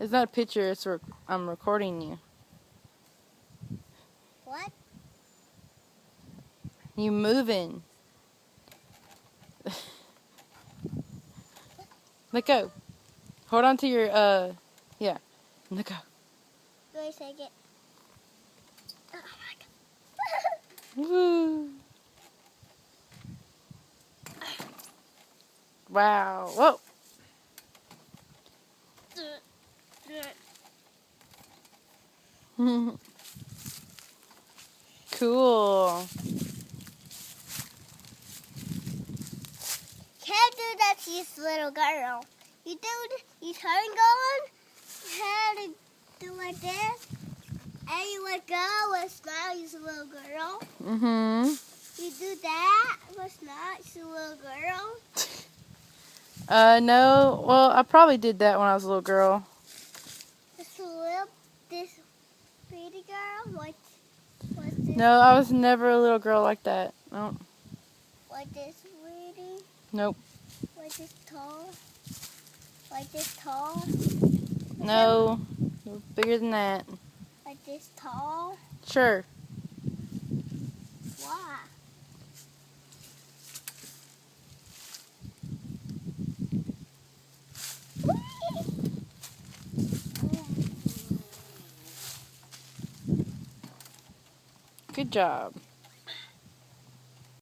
It's not a picture, I'm recording you. What? You moving. Let go. Hold on to your, yeah. Let go. Wait a second. Oh my god. Woo. Wow. Whoa. Cool. Can't do that to this little girl. You turn going, you do like this, and you let go and smile, you're a little girl. Mm-hmm. You do that, but not, you're a little girl. No. Well, I probably did that when I was a little girl. This pretty girl, what's this? No, I was never a little girl like that. No. Like this pretty? Nope. Like this tall? Like this tall? No. You're bigger than that. Like this tall? Sure. Why? Good job.